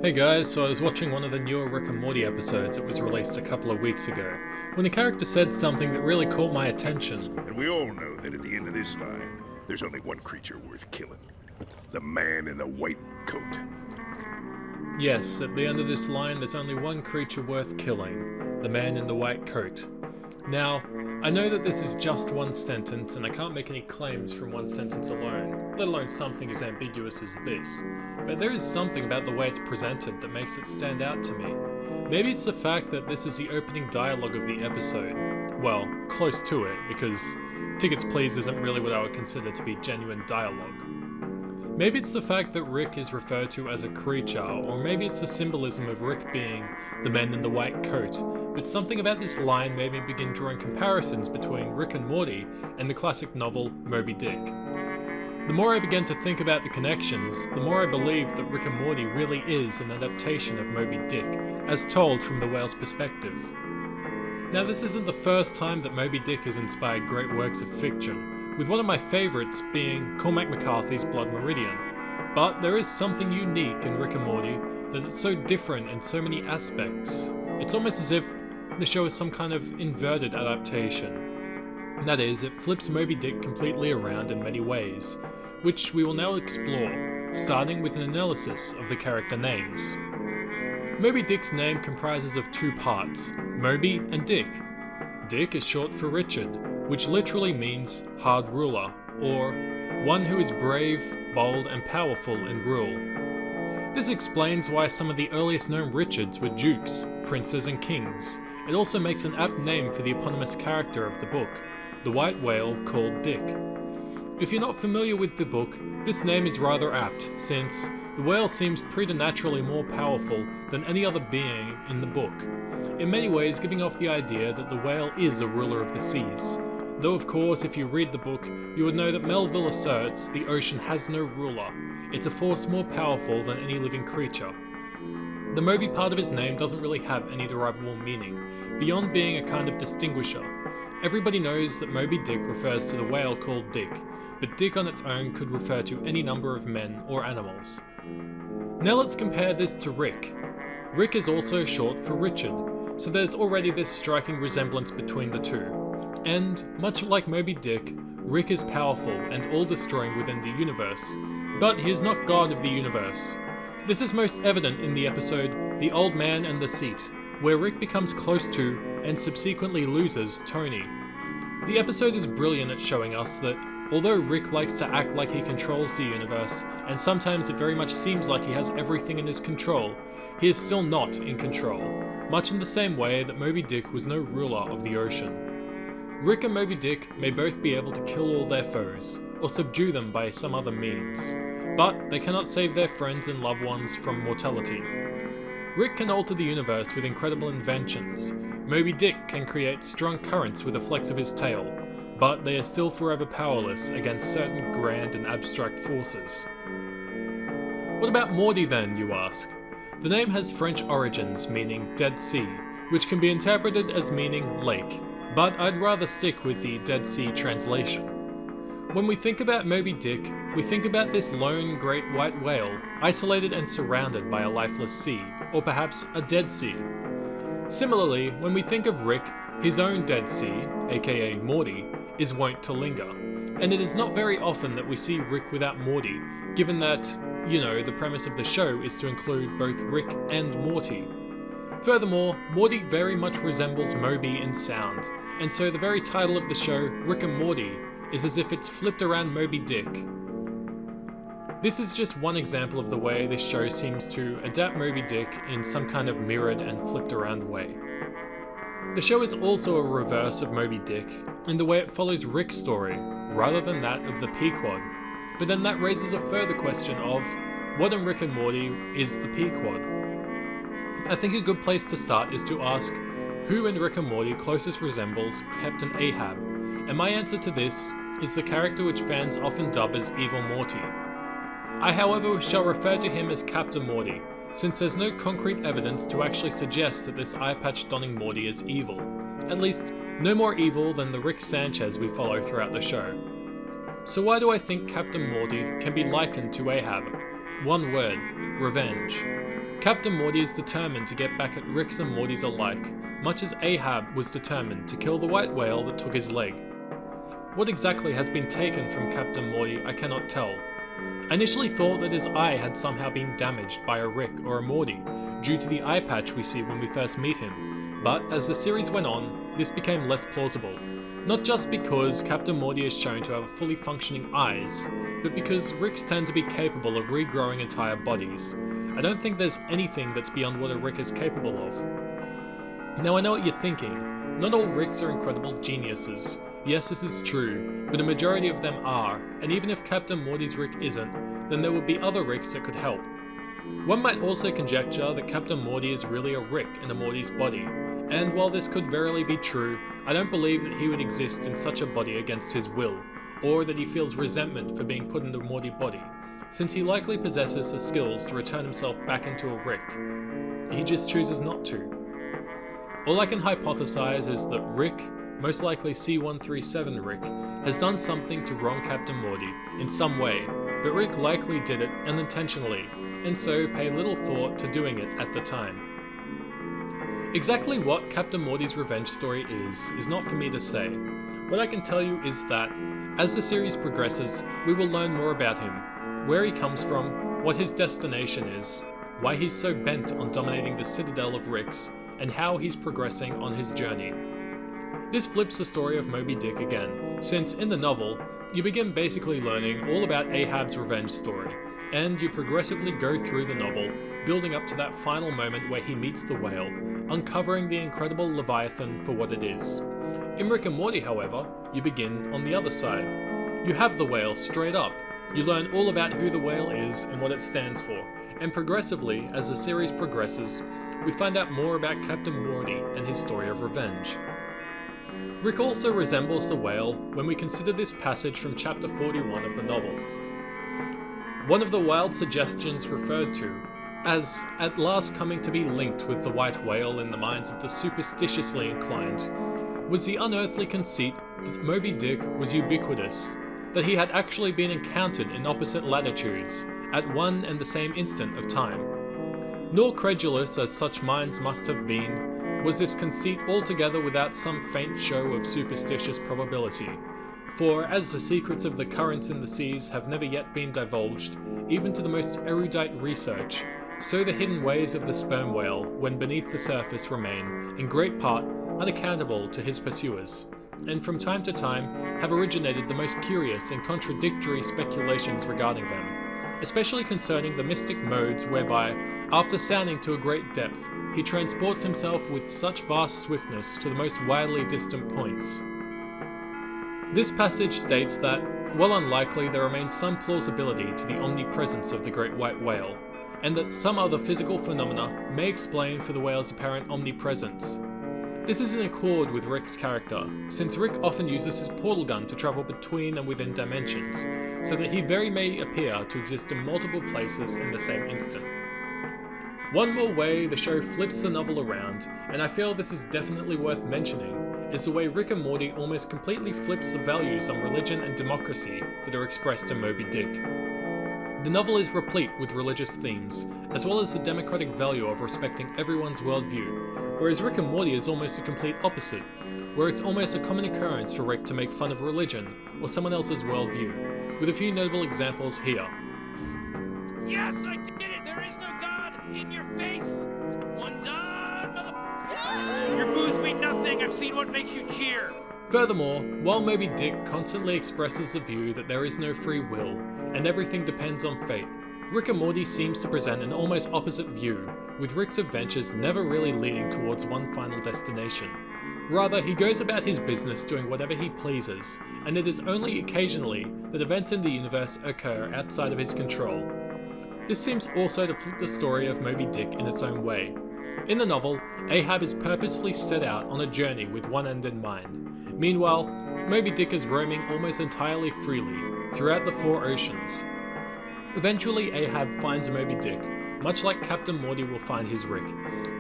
Hey guys, so I was watching one of the newer Rick and Morty episodes that was released a couple of weeks ago, when a character said something that really caught my attention. And we all know that at the end of this line, there's only one creature worth killing. The man in the white coat. Yes, at the end of this line, there's only one creature worth killing, the man in the white coat. Now, I know that this is just one sentence, and I can't make any claims from one sentence alone, let alone something as ambiguous as this. But there is something about the way it's presented that makes it stand out to me. Maybe it's the fact that this is the opening dialogue of the episode. Well, close to it, because Tickets Please isn't really what I would consider to be genuine dialogue. Maybe it's the fact that Rick is referred to as a creature, or maybe it's the symbolism of Rick being the man in the white coat, but something about this line made me begin drawing comparisons between Rick and Morty and the classic novel Moby-Dick. The more I began to think about the connections, the more I believed that Rick and Morty really is an adaptation of Moby-Dick, as told from the whale's perspective. Now, this isn't the first time that Moby-Dick has inspired great works of fiction, with one of my favourites being Cormac McCarthy's Blood Meridian. But there is something unique in Rick and Morty that it's so different in so many aspects. It's almost as if the show is some kind of inverted adaptation. That is, it flips Moby-Dick completely around in many ways, which we will now explore, starting with an analysis of the character names. Moby-Dick's name comprises of two parts, Moby and Dick. Dick is short for Richard, which literally means hard ruler, or one who is brave, bold, and powerful in rule. This explains why some of the earliest known Richards were dukes, princes, and kings. It also makes an apt name for the eponymous character of the book, the white whale called Dick. If you're not familiar with the book, this name is rather apt, since the whale seems preternaturally more powerful than any other being in the book, in many ways giving off the idea that the whale is a ruler of the seas. Though of course, if you read the book, you would know that Melville asserts the ocean has no ruler. It's a force more powerful than any living creature. The Moby part of his name doesn't really have any derivable meaning, beyond being a kind of distinguisher. Everybody knows that Moby-Dick refers to the whale called Dick, but Dick on its own could refer to any number of men or animals. Now let's compare this to Rick. Rick is also short for Richard, so there's already this striking resemblance between the two. And, much like Moby-Dick, Rick is powerful and all-destroying within the universe, but he is not God of the universe. This is most evident in the episode The Old Man and the Seat, where Rick becomes close to, and subsequently loses, Tony. The episode is brilliant at showing us that, although Rick likes to act like he controls the universe, and sometimes it very much seems like he has everything in his control, he is still not in control, much in the same way that Moby-Dick was no ruler of the ocean. Rick and Moby-Dick may both be able to kill all their foes, or subdue them by some other means, but they cannot save their friends and loved ones from mortality. Rick can alter the universe with incredible inventions. Moby-Dick can create strong currents with a flex of his tail, but they are still forever powerless against certain grand and abstract forces. What about Morty then, you ask? The name has French origins meaning Dead Sea, which can be interpreted as meaning lake, but I'd rather stick with the Dead Sea translation. When we think about Moby-Dick, we think about this lone great white whale, isolated and surrounded by a lifeless sea, or perhaps a dead sea. Similarly, when we think of Rick, his own dead sea, aka Morty, is wont to linger, and it is not very often that we see Rick without Morty, given that, the premise of the show is to include both Rick and Morty. Furthermore, Morty very much resembles Moby in sound, and so the very title of the show, Rick and Morty, is as if it's flipped around Moby-Dick. This is just one example of the way this show seems to adapt Moby-Dick in some kind of mirrored and flipped around way. The show is also a reverse of Moby-Dick in the way it follows Rick's story, rather than that of the Pequod. But then that raises a further question of, what in Rick and Morty is the Pequod? I think a good place to start is to ask, who in Rick and Morty closest resembles Captain Ahab? And my answer to this is the character which fans often dub as Evil Morty. I, however, shall refer to him as Captain Morty, since there's no concrete evidence to actually suggest that this eye-patch donning Morty is evil. At least, no more evil than the Rick Sanchez we follow throughout the show. So why do I think Captain Morty can be likened to Ahab? One word: revenge. Captain Morty is determined to get back at Rick's and Morty's alike, much as Ahab was determined to kill the white whale that took his leg. What exactly has been taken from Captain Morty I cannot tell. I initially thought that his eye had somehow been damaged by a Rick or a Morty, due to the eye patch we see when we first meet him, but as the series went on, this became less plausible. Not just because Captain Morty is shown to have fully functioning eyes, but because Ricks tend to be capable of regrowing entire bodies. I don't think there's anything that's beyond what a Rick is capable of. Now I know what you're thinking, not all Ricks are incredible geniuses. Yes, this is true, but a majority of them are, and even if Captain Morty's Rick isn't, then there would be other Ricks that could help. One might also conjecture that Captain Morty is really a Rick in a Morty's body, and while this could verily be true, I don't believe that he would exist in such a body against his will, or that he feels resentment for being put into a Morty body, since he likely possesses the skills to return himself back into a Rick. He just chooses not to. All I can hypothesize is that Rick, most likely C-137 Rick, has done something to wrong Captain Morty in some way, but Rick likely did it unintentionally, and so paid little thought to doing it at the time. Exactly what Captain Morty's revenge story is not for me to say. What I can tell you is that, as the series progresses, we will learn more about him, where he comes from, what his destination is, why he's so bent on dominating the citadel of Ricks, and how he's progressing on his journey. This flips the story of Moby-Dick again, since in the novel, you begin basically learning all about Ahab's revenge story, and you progressively go through the novel, building up to that final moment where he meets the whale, uncovering the incredible Leviathan for what it is. In Rick and Morty, however, you begin on the other side. You have the whale straight up, you learn all about who the whale is and what it stands for, and progressively, as the series progresses, we find out more about Captain Morty and his story of revenge. Rick also resembles the whale when we consider this passage from chapter 41 of the novel. One of the wild suggestions referred to as at last coming to be linked with the white whale in the minds of the superstitiously inclined was the unearthly conceit that Moby-Dick was ubiquitous, that he had actually been encountered in opposite latitudes at one and the same instant of time. Nor credulous as such minds must have been, was this conceit altogether without some faint show of superstitious probability, for as the secrets of the currents in the seas have never yet been divulged, even to the most erudite research, so the hidden ways of the sperm whale, when beneath the surface, remain, in great part, unaccountable to his pursuers, and from time to time have originated the most curious and contradictory speculations regarding them, especially concerning the mystic modes whereby, after sounding to a great depth, he transports himself with such vast swiftness to the most widely distant points. This passage states that, while unlikely, there remains some plausibility to the omnipresence of the great white whale, and that some other physical phenomena may explain for the whale's apparent omnipresence. This is in accord with Rick's character, since Rick often uses his portal gun to travel between and within dimensions, so that he very may appear to exist in multiple places in the same instant. One more way the show flips the novel around, and I feel this is definitely worth mentioning, is the way Rick and Morty almost completely flips the values on religion and democracy that are expressed in Moby-Dick. The novel is replete with religious themes, as well as the democratic value of respecting everyone's worldview, whereas Rick and Morty is almost the complete opposite, where it's almost a common occurrence for Rick to make fun of religion or someone else's worldview, with a few notable examples here. Yes, I did it! There is no God! In your face! One done, motherfucker! Your booze mean nothing! I've seen what makes you cheer! Furthermore, while Moby-Dick constantly expresses the view that there is no free will, and everything depends on fate, Rick and Morty seems to present an almost opposite view, with Rick's adventures never really leading towards one final destination. Rather, he goes about his business doing whatever he pleases, and it is only occasionally that events in the universe occur outside of his control. This seems also to flip the story of Moby-Dick in its own way. In the novel, Ahab is purposefully set out on a journey with one end in mind. Meanwhile, Moby-Dick is roaming almost entirely freely throughout the four oceans. Eventually, Ahab finds Moby-Dick, much like Captain Morty will find his Rick.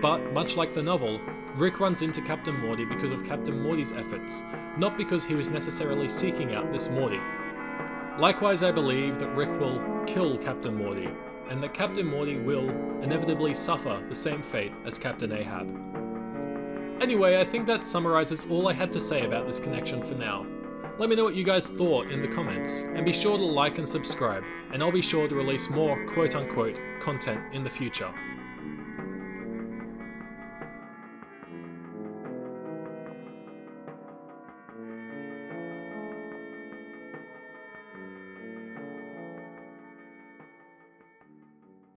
But, much like the novel, Rick runs into Captain Morty because of Captain Morty's efforts, not because he was necessarily seeking out this Morty. Likewise, I believe that Rick will kill Captain Morty, and that Captain Morty will inevitably suffer the same fate as Captain Ahab. Anyway, I think that summarizes all I had to say about this connection for now. Let me know what you guys thought in the comments, and be sure to like and subscribe, and I'll be sure to release more quote-unquote content in the future.